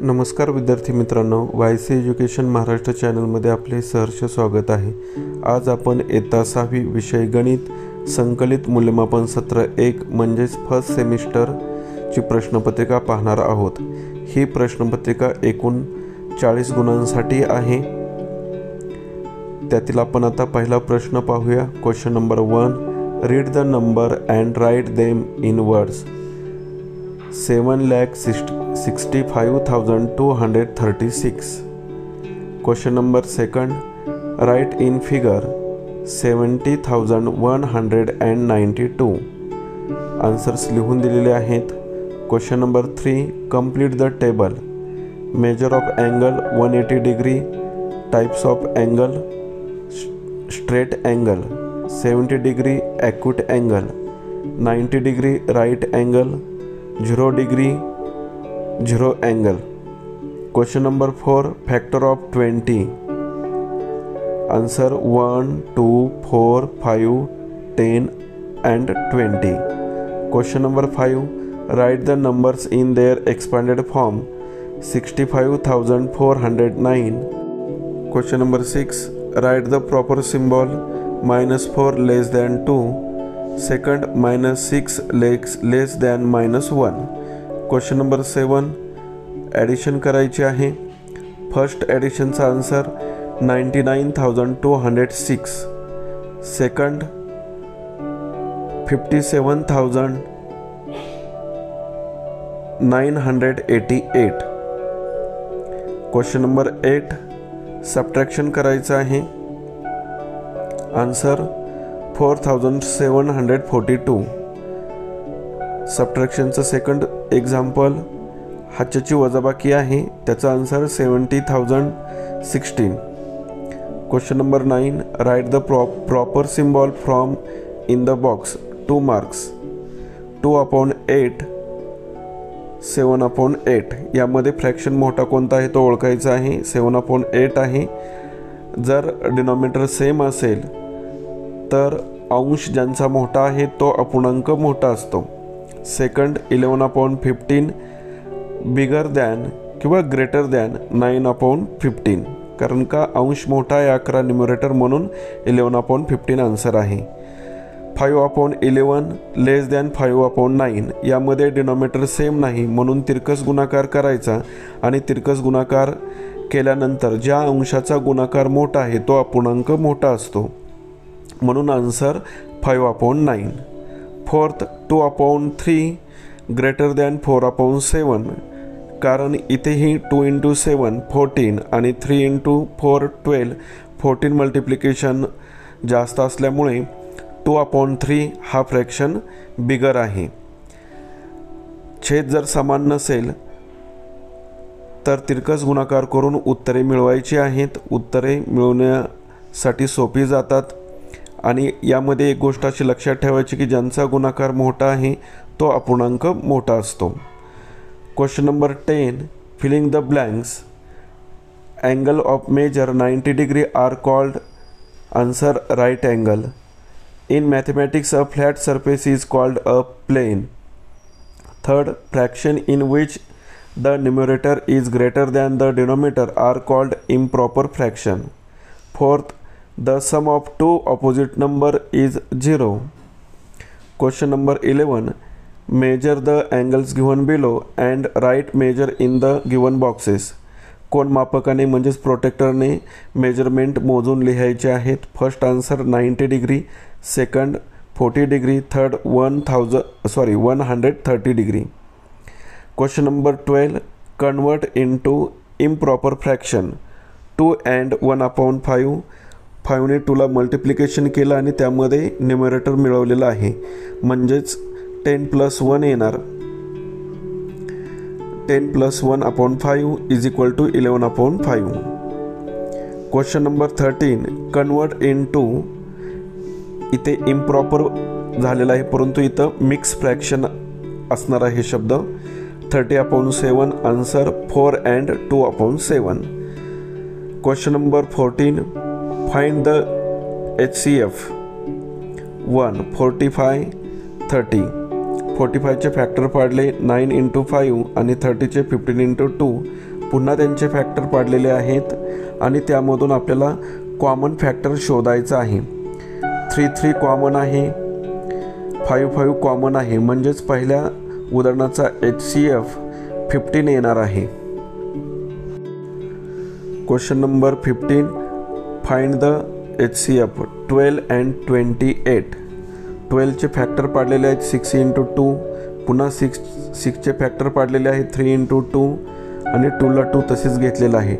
नमस्कार विद्यार्थी मित्रांनो, YC एज्युकेशन महाराष्ट्र चॅनलमध्ये आपले सहर्ष स्वागत आहे। आज आपण इयत्ता 6वी विषय गणित संकलित मूल्यमापन सत्र 1 म्हणजेच फर्स्ट सेमिस्टरची प्रश्नपत्रिका पाहणार आहोत। ही प्रश्नपत्रिका एकूण 40 गुणांसाठी आहे। त्यातील आपण आता पहिला प्रश्न पाहूया। Question number 1, read the number and write them in words. 7,65,236. Question number 2, write in figure 70,192. Answers लिहून दिलेले आहेत। Question number 3, complete the table. Measure of angle 180 degree, types of angle, straight angle, 70 degree acute angle, 90 degree right angle, 0 degree 0 angle. Question number 4, factor of 20. Answer 1, 2, 4, 5, 10 and 20. Question number 5, write the numbers in their expanded form. 65,409. Question number 6, write the proper symbol -4 less than 2. Second, -6 less than -1. Question number 7, addition करायची आहे। First ॲडिशनचा answer 99,206. Second 57,988. Question number 8, subtraction करायचं आहे। Answer 4,742. सबट्रॅक्शनचं second example, हाच्याची वजाबाकी आहे, त्याचा answer 70,016. Question number 9, write the proper symbol from in the box 2 marks. 2/8, 7/8. यामध्ये फ्रॅक्शन मोठा कोणता आहे तो ओळखायचा आहे। 7/8 आहे। जर डिनॉमिनेटर सेम असेल तर अंश ज्यांचा मोठा आहे तो अपूर्णांक मोठा असतो। सेकंड 11/15 बिगर दॅन किंवा ग्रेटर दॅन 9/15, कारण का अंश मोठा आहे 11 न्यूमरेटर, म्हणून 11/15 आन्सर आहे। 5/11 लेस दॅन 5/9. यामध्ये डिनॉमिनेटर सेम नाही म्हणून तिरकस गुणाकार करायचा आणि तिरकस गुणाकार केल्यानंतर ज्या अंशाचा गुणाकार मोठा आहे तो अपूर्णांक मोठा असतो, म्हणून आन्सर 5/9. फोर्थ 2/3 ग्रेटर दॅन 4/7, कारण इथेही 2 × 7 14 आणि 3 × 4 12, 14 मल्टिप्लिकेशन जास्त असल्यामुळे 2/3 हा फ्रॅक्शन बिगर आहे। छेद जर समान नसेल तर तिरकस गुणाकार करून उत्तरे मिळवायची आहेत। उत्तरे मिळवण्यासाठी सोपी जातात आणि यामध्ये एक गोष्ट अशी लक्षात ठेवायची की ज्यांचा गुणाकार मोठा आहे तो अपूर्णांक मोठा असतो। Question number 10, filling the blanks. Angle of measure 90 degree are called. Answer right angle. In mathematics a flat surface is called a plane. Third, fraction in which the numerator is greater than the denominator are called improper fraction. Fourth, the sum of two opposite number is 0. Question number 11, measure the angles given below and write measure in the given boxes. कोण मापकाने म्हणजेच प्रोटेक्टरने measurement मोजून लिहायचे आहेत। First answer 90 degree, second 40 degree, third 130 degree. Question number 12, convert into improper fraction 2 and 1/5. 5ने 2ला multiplication केलं आणि त्यामध्ये न्यूमरेटर मिळवलेलं आहे, म्हणजेच 10 + 1 येणार। 10 + 1/5 is equal to 11/5. Question number 13, convert into, इथे इम्प्रॉपर झालेला आहे परंतु इथं मिक्स फ्रॅक्शन असणार आहे शब्द। 30/7. Answer 4 and 2/7. Question number 14, find the HCF. 1 45 30. 45चे फॅक्टर पाडले 9 × 5 आणि 30चे 15 × 2, पुन्हा त्यांचे फॅक्टर पाडलेले आहेत आणि त्यामधून आपल्याला कॉमन फॅक्टर शोधायचा आहे. 3 कॉमन आहे, 5 कॉमन आहे, म्हणजेच पहिल्या उदाहरणाचा HCF 15 येणार आहे. Question number 15, find the HCF 12 and 28. 12चे फॅक्टर पाडलेले आहेत 6 × 2, पुन्हा 6चे फॅक्टर पाडलेले आहेत 3 × 2 आणि 2ला 2 तसेच घेतलेलं आहे.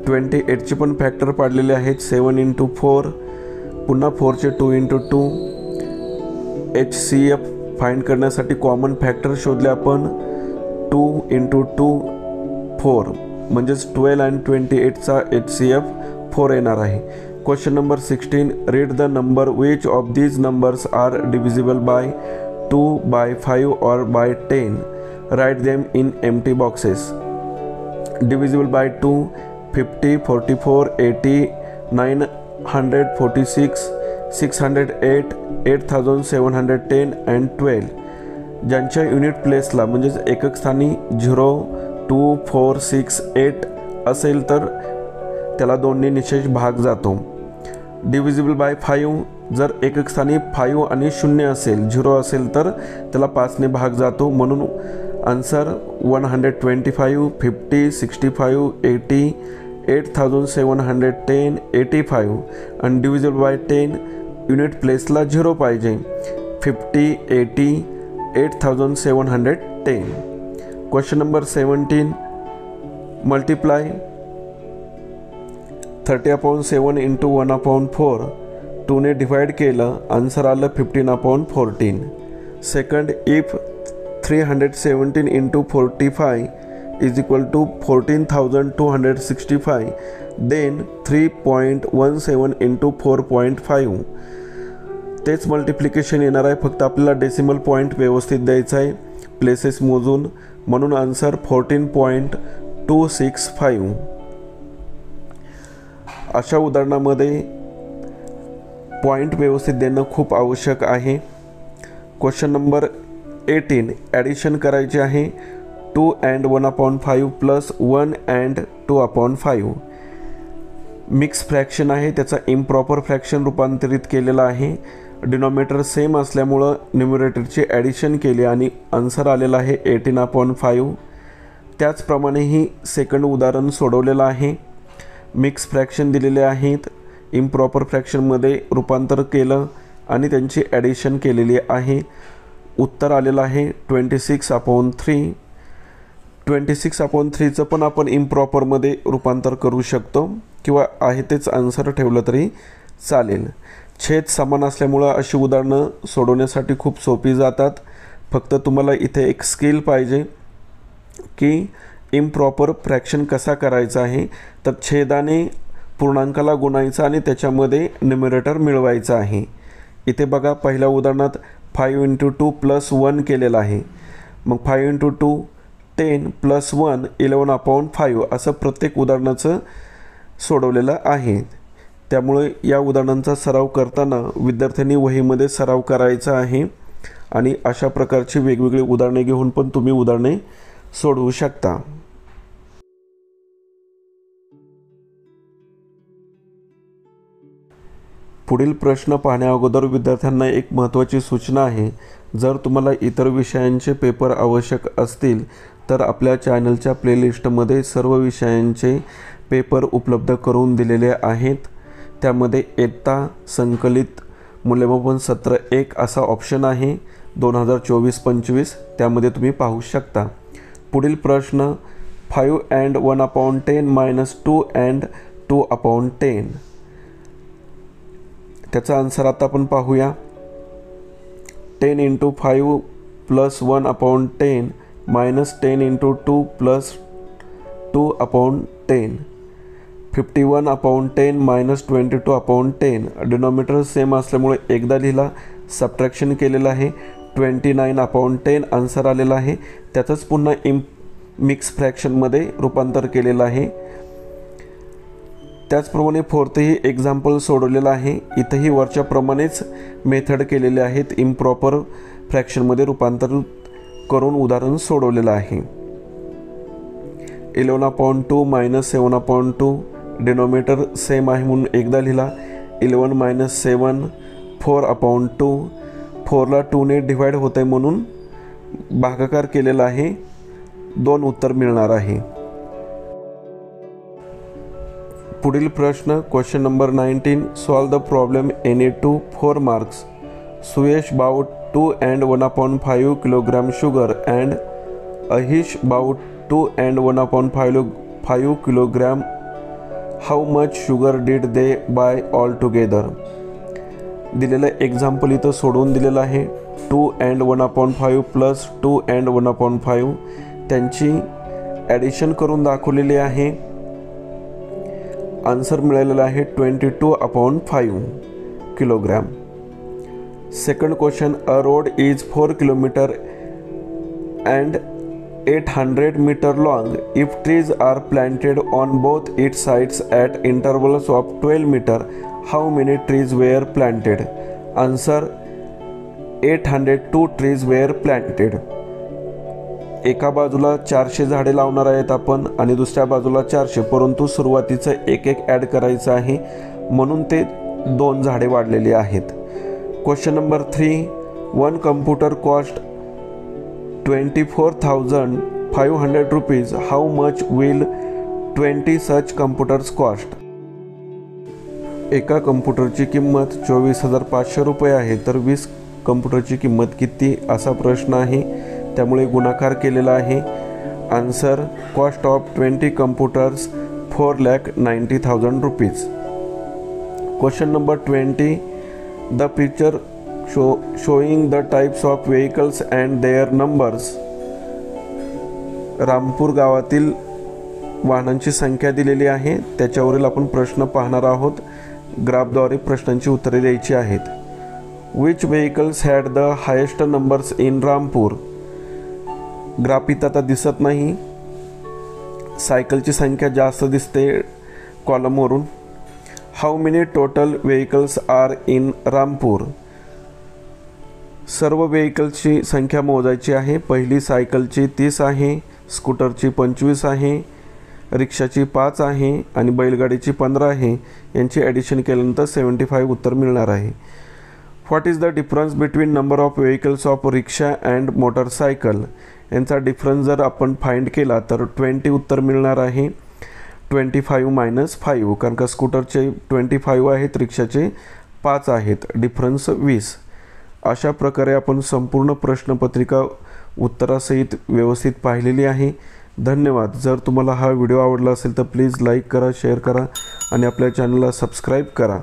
28चे पण फॅक्टर पाडलेले आहेत 7 × 4, पुन्हा 4चे 2 × 2. HCF फाइंड करण्यासाठी कॉमन फॅक्टर शोधले आपण. 2 × 2 4, म्हणजेच 12 आणि 28चा HCF 4 येणार आहे. Question number 16, read the number which of these numbers are divisible by 2, by 5 और by 10. Write them in empty boxes. Divisible by 2, 50, 44, 80, 946, 608, 8710 and 12. ज्यांच्या युनिट प्लेसला म्हणजेच एकक स्थानी 0, 2, 4, 6, 8 असेल तर त्याला 2ने निशेष भाग जातो. डिव्हिजिबल बाय 5, जर एकक स्थानी 5 आणि 0 असेल, 0 असेल तर त्याला 5ने भाग जातो. म्हणून आन्सर 125, 50, 65, 80, 8710, 85. आणि डिव्हिजिबल बाय 10, युनिट प्लेसला 0 पाहिजे. 50, 80, 8710. Question number 17, multiply 30/7 × 1/4. 2ने डिवाइड केलं, आन्सर आलं 15/14. Second, if 317 × 45 is equal to 14,265, then 3.17 × 4.5. तेच मल्टिप्लिकेशन येणार आहे, फक्त आपल्याला डेसिमल पॉईंट व्यवस्थित द्यायचा आहे प्लेसेस मोजून. म्हणून आन्सर 14.265. अशा उदाहरणामध्ये पॉईंट व्यवस्थित देणं खूप आवश्यक आहे. क्वेश्चन नंबर 18, ॲडिशन करायचे आहे. 2 and 1/5 plus 1 and 2/5. Mix fraction आहे, त्याचा इम्प्रॉपर फ्रॅक्शन रूपांतरित केलेला आहे. डिनॉमिनेटर सेम असल्यामुळं न्युमरेटरची ॲडिशन केली आणि आन्सर आलेला आहे 18/5. त्याचप्रमाणे ही सेकंड उदाहरण सोडवलेलं आहे. मिक्स फ्रॅक्शन दिलेले आहेत, इम्प्रॉपर फ्रॅक्शनमध्ये रूपांतर केलं आणि त्यांची ॲडिशन केलेली आहे. उत्तर आलेलं आहे 26/3. 26/3चं पण आपण इम्प्रॉपरमध्ये रूपांतर करू शकतो किंवा आहे तेच आन्सर ठेवलं तरी चालेल. छेद समान असल्यामुळं अशी उदाहरणं सोडवण्यासाठी खूप सोपी जातात. फक्त तुम्हाला इथे एक स्किल पाहिजे की इम्प्रॉपर फ्रॅक्शन कसा करायचा आहे. तर छेदाने पूर्णांकाला गुणायचा आणि त्याच्यामध्ये न्युमरेटर मिळवायचा आहे. इथे बघा, पहिल्या उदाहरणात 5 × 2 + 1 केलेलं आहे. मग 5 × 2 10 + 1 11/5 असं प्रत्येक उदाहरणाचं सोडवलेलं आहे. त्यामुळे या उदाहरणांचा सराव करताना विद्यार्थ्यांनी वहीमध्ये सराव करायचा आहे आणि अशा प्रकारची वेगवेगळी उदाहरणे घेऊन पण तुम्ही उदाहरणे सोडवू शकता. पुढील प्रश्न पाहण्या अगोदर विद्यार्थ्यांना एक महत्त्वाची सूचना आहे. जर तुम्हाला इतर विषयांचे पेपर आवश्यक असतील तर आपल्या चॅनलच्या प्लेलिस्टमध्ये सर्व विषयांचे पेपर उपलब्ध करून दिलेले आहेत. त्यामध्ये इयत्ता संकलित मूल्यमापन सत्र 1 असा ऑप्शन आहे 2024-25, त्यामध्ये तुम्ही पाहू शकता. पुढील प्रश्न 5 and 1/10 - 2 and 2/10. त्याचा आन्सर आता आपण पाहूया. 10 × 5 + 1/10 - 10 × 2 + 2/10. 51/10 - 22/10. डिनॉमिनेटर सेम असल्यामुळे एकदा लिहिला, सबट्रॅक्शन केलेलं आहे. 29/10 आन्सर आलेला आहे. त्याचंच पुन्हा मिक्स फ्रॅक्शनमध्ये रूपांतर केलेलं आहे. त्याचप्रमाणे फोर्थही एक्झाम्पल सोडवलेलं आहे. इथंही वरच्या प्रमाणेच मेथड केलेले आहेत. इम्प्रॉपर फ्रॅक्शनमध्ये रूपांतर करून उदाहरण सोडवलेलं आहे. 11/2 - 7/2 डिनोमिनेटर सेम आहे म्हणून एकदा लिहिला. 11 - 7 4/2 4ला 2ने डिवाइड होते म्हणून भागाकार केलेला आहे. 2 उत्तर मिळणार आहे. पुढील प्रश्न question number 19. Solve the problem Na2 4 marks. Suyash bought 2 and 1/5 kilogram sugar and Ahish bought 2 and 1/5 kilogram. How much sugar did they buy all together? दिलेलं एक्झाम्पल इथं सोडवून दिलेलं आहे. 2 and 1/5 प्लस 2 and 1/5 त्यांची ॲडिशन करून दाखवलेली आहे. आन्सर मिळालेला आहे 22/5 kilogram. Second question. A road is 4 kilometer and 800 meter long. If trees are planted on both its sides at intervals of 12 meter, how many trees were planted? Answer 802 trees were planted. एका बाजूला 400 झाडे लावणार आहेत आपण आणि दुसऱ्या बाजूला 400, परंतु सुरुवातीचं एक ॲड करायचं आहे म्हणून ते 2 झाडे वाढलेली आहेत. Question number 3. One computer cost 24,500 rupees. How much will 20 such computers cost? एका कम्प्युटरची किंमत 24,500 रुपये आहे, तर 20 कम्प्युटरची किंमत किती असा प्रश्न आहे, त्यामुळे गुणाकार केलेला आहे. Answer cost of 20 computers 4,90,000 rupees. Question number 20. The picture showing the types of vehicles and their numbers. Rampur गावातील वाहनांची संख्या दिलेली आहे, त्याच्यावरील आपण प्रश्न पाहणार आहोत. ग्राफद्वारे प्रश्नांची उत्तरे द्यायची आहेत. Which vehicles had the highest numbers in Rampur? Graph इथं आता दिसत नाही. सायकलची संख्या जास्त दिसते कॉलमवरून. How many total vehicles are in Rampur? सर्व व्हेकल्सची संख्या मोजायची आहे. पहिली सायकलची 30 आहे, स्कूटरची 25 आहे, रिक्षाची 5 आहे आणि बैलगाडीची 15 आहे. यांची ॲडिशन केल्यानंतर 75 उत्तर मिळणार आहे. What is the difference between number of vehicles of rickshaw and motorcycle? यांचा डिफरन्स जर आपण फाइंड केला तर 20 उत्तर मिळणार आहे. 25 - 5 कारण का स्कूटरचे 25 आहेत, रिक्षाचे 5 आहेत, डिफरन्स 20. अशा प्रकारे आपण संपूर्ण प्रश्नपत्रिका उत्तरासहित व्यवस्थित पाहिलेली आहे. धन्यवाद. जर तुम्हाला हा व्हिडिओ आवडला असेल तर प्लीज लाईक करा, शेअर करा आणि आपल्या चॅनलला सबस्क्राईब करा.